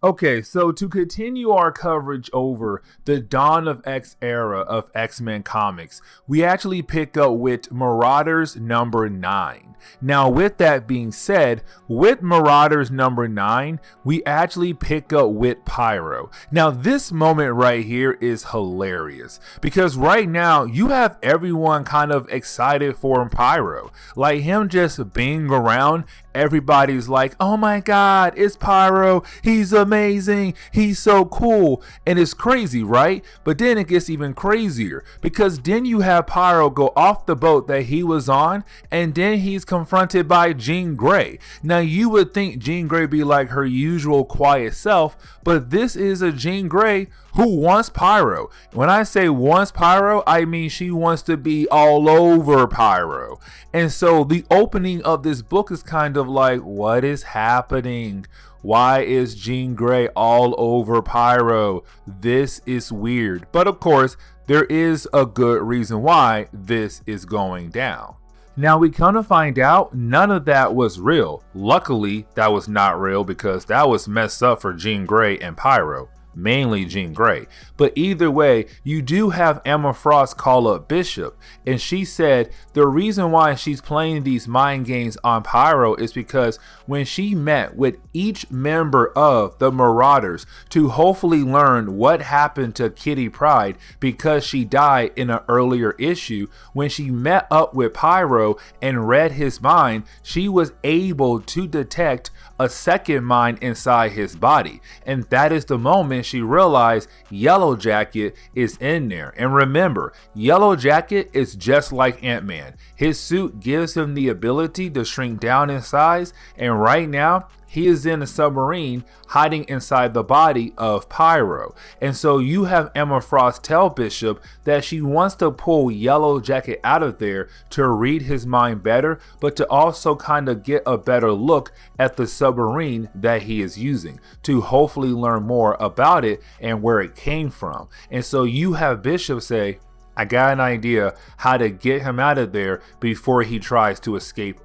Okay, so to continue our coverage over the Dawn of X era of X-Men comics, we actually pick up with Marauders number 9. Now, with that being said, with Marauders number 9, we actually pick up with Pyro. Now, this moment right here is hilarious because right now you have everyone kind of excited for Pyro. Like him just being around, everybody's like, oh my god, it's Pyro, he's amazing, he's so cool, and it's crazy, right? But then it gets even crazier because then you have Pyro go off the boat that he was on, and then he's confronted by Jean Grey. Now you would think Jean Grey be like her usual quiet self, but this is a Jean Grey who wants Pyro. When I say wants Pyro, I mean she wants to be all over Pyro. And so the opening of this book is kind of like, what is happening? Why is Jean Grey all over Pyro? This is weird. But of course, there is a good reason why this is going down. Now we come to find out none of that was real. Luckily, that was not real because that was messed up for Jean Grey and Pyro. Mainly Jean Grey. But either way, you do have Emma Frost call up Bishop, and she said the reason why she's playing these mind games on Pyro is because when she met with each member of the Marauders to hopefully learn what happened to Kitty Pryde because she died in an earlier issue, when she met up with Pyro and read his mind, she was able to detect a second mind inside his body, and that is the moment she realized Yellow Jacket is in there. And remember, Yellow Jacket is just like Ant-Man. His suit gives him the ability to shrink down in size, and right now he is in a submarine hiding inside the body of Pyro. And so you have Emma Frost tell Bishop that she wants to pull Yellow Jacket out of there to read his mind better, but to also kind of get a better look at the submarine that he is using to hopefully learn more about it and where it came from. And so you have Bishop say, I got an idea how to get him out of there before he tries to escape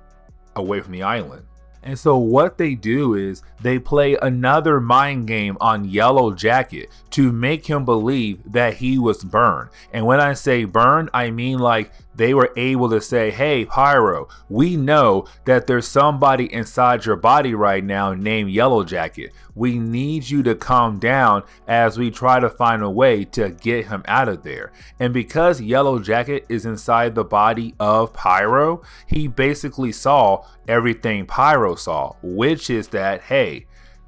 away from the island. And so what they do is they play another mind game on Yellow Jacket to make him believe that he was burned. And when I say burned, I mean like they were able to say, hey, Pyro, we know that there's somebody inside your body right now named Yellow Jacket. We need you to calm down as we try to find a way to get him out of there. And because Yellow Jacket is inside the body of Pyro, he basically saw everything Pyro saw, which is that, hey,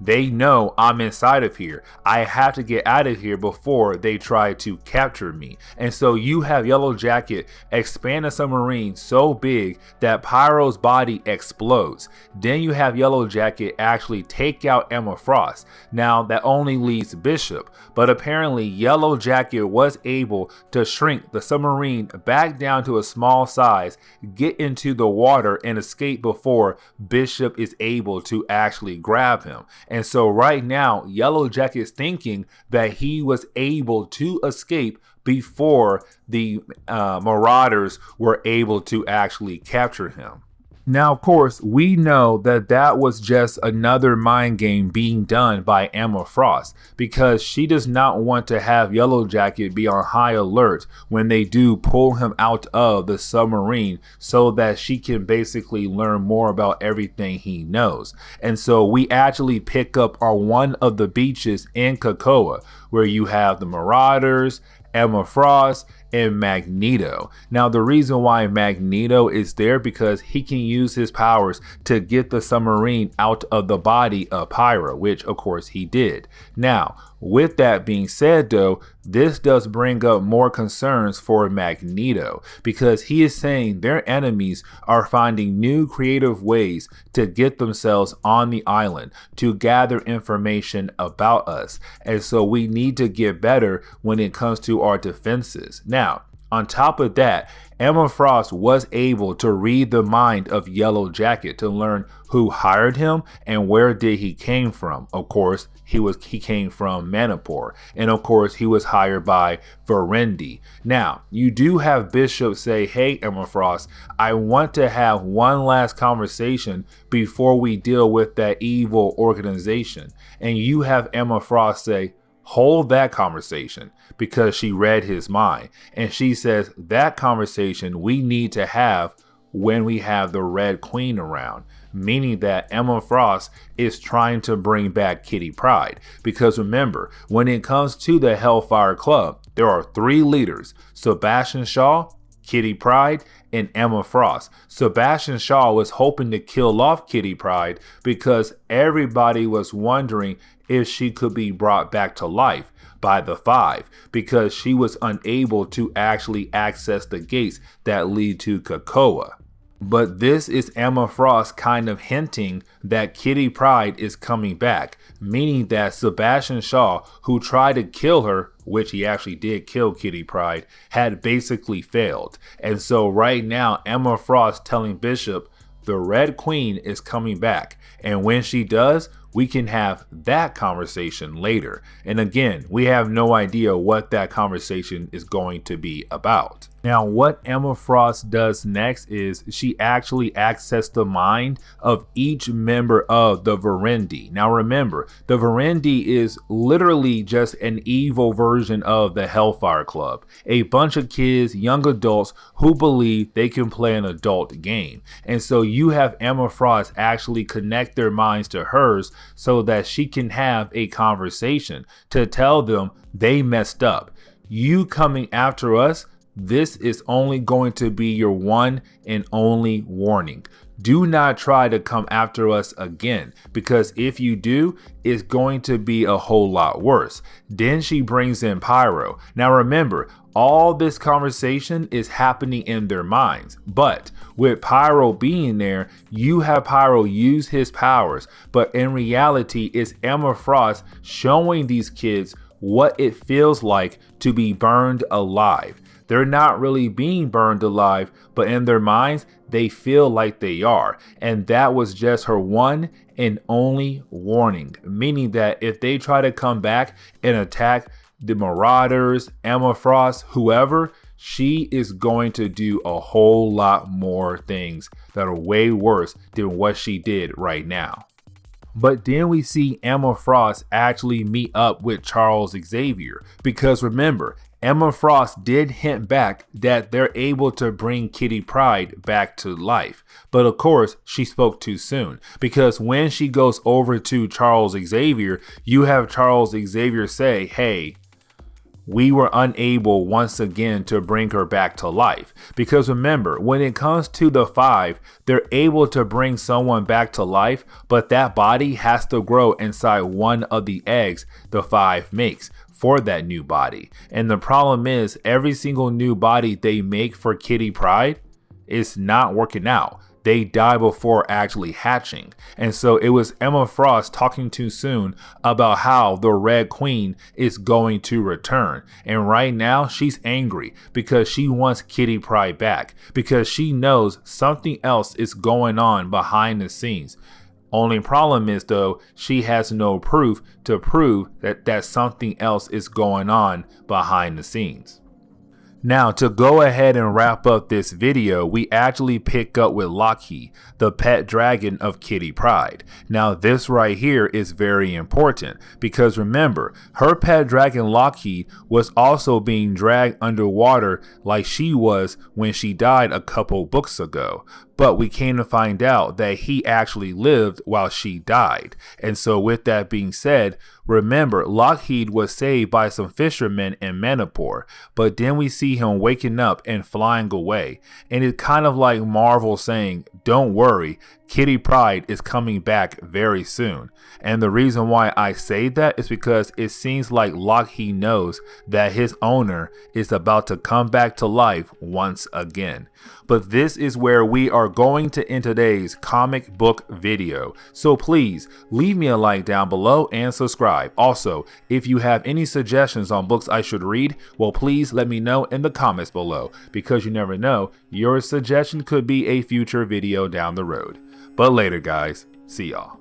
they know I'm inside of here. I have to get out of here before they try to capture me. And so you have Yellow Jacket expand a submarine so big that Pyro's body explodes. Then you have Yellow Jacket actually take out Emma Frost. Now that only leaves Bishop, but apparently Yellow Jacket was able to shrink the submarine back down to a small size, get into the water and escape before Bishop is able to actually grab him. And so right now, Yellow Jacket's thinking that he was able to escape before the Marauders were able to actually capture him. Now, of course, we know that that was just another mind game being done by Emma Frost because she does not want to have Yellow Jacket be on high alert when they do pull him out of the submarine so that she can basically learn more about everything he knows. And so we actually pick up on one of the beaches in COPPA where you have the Marauders, Emma Frost, and Magneto. Now the reason why Magneto is there because he can use his powers to get the submarine out of the body of Pyro, which of course he did. Now with that being said though, this does bring up more concerns for Magneto because he is saying their enemies are finding new creative ways to get themselves on the island to gather information about us, and so we need to get better when it comes to our defenses. Now, On top of that, Emma Frost was able to read the mind of Yellow Jacket to learn who hired him and where did he came from. Of course, he came from Manipur, and of course he was hired by Verendi. Now, you do have Bishop say, "Hey, Emma Frost, I want to have one last conversation before we deal with that evil organization." And you have Emma Frost say, "Hold that conversation," because she read his mind. And she says that conversation we need to have when we have the Red Queen around, meaning that Emma Frost is trying to bring back Kitty Pryde. Because remember, when it comes to the Hellfire Club, there are 3 leaders: Sebastian Shaw, Kitty Pryde, and Emma Frost. Sebastian Shaw was hoping to kill off Kitty Pryde because everybody was wondering if she could be brought back to life by the 5, because she was unable to actually access the gates that lead to COPPA. But this is Emma Frost kind of hinting that Kitty Pryde is coming back, meaning that Sebastian Shaw, who tried to kill her, which he actually did kill Kitty Pryde, had basically failed. And so right now, Emma Frost telling Bishop the Red Queen is coming back. And when she does, we can have that conversation later. And again, we have no idea what that conversation is going to be about. Now, what Emma Frost does next is she actually accessed the mind of each member of the Verendi. Now remember, the Verendi is literally just an evil version of the Hellfire Club. A bunch of kids, young adults who believe they can play an adult game. And so you have Emma Frost actually connect their minds to hers so that she can have a conversation to tell them they messed up. You coming after us, this is only going to be your one and only warning. Do not try to come after us again, because if you do, it's going to be a whole lot worse. Then she brings in Pyro. Now remember, all this conversation is happening in their minds, but with Pyro being there, you have Pyro use his powers, but in reality, it's Emma Frost showing these kids what it feels like to be burned alive. They're not really being burned alive, but in their minds, they feel like they are. And that was just her one and only warning, meaning that if they try to come back and attack the Marauders, Emma Frost, whoever, she is going to do a whole lot more things that are way worse than what she did right now. But then we see Emma Frost actually meet up with Charles Xavier, because remember, Emma Frost did hint back that they're able to bring Kitty Pryde back to life. But of course, she spoke too soon, because when she goes over to Charles Xavier, you have Charles Xavier say, "Hey, we were unable once again to bring her back to life." Because remember, when it comes to the 5, they're able to bring someone back to life, but that body has to grow inside one of the eggs the 5 makes for that new body. And the problem is, every single new body they make for Kitty Pryde is not working out. They die before actually hatching. And so it was Emma Frost talking too soon about how the Red Queen is going to return. And right now she's angry because she wants Kitty Pryde back, because she knows something else is going on behind the scenes. Only problem is, though, she has no proof to prove that something else is going on behind the scenes. Now, to go ahead and wrap up this video, we actually pick up with Lockheed, the pet dragon of Kitty Pryde. Now, this right here is very important, because remember, her pet dragon Lockheed was also being dragged underwater like she was when she died a couple books ago. But we came to find out that he actually lived while she died. And so with that being said, remember, Lockheed was saved by some fishermen in Manipur, but then we see him waking up and flying away. And it's kind of like Marvel saying, don't worry, Kitty Pryde is coming back very soon. And the reason why I say that is because it seems like Lockheed knows that his owner is about to come back to life once again. But this is where we are going to end today's comic book video. So please leave me a like down below and subscribe. Also, if you have any suggestions on books I should read, well, please let me know in the comments below, because you never know, your suggestion could be a future video down the road. But later guys, see y'all.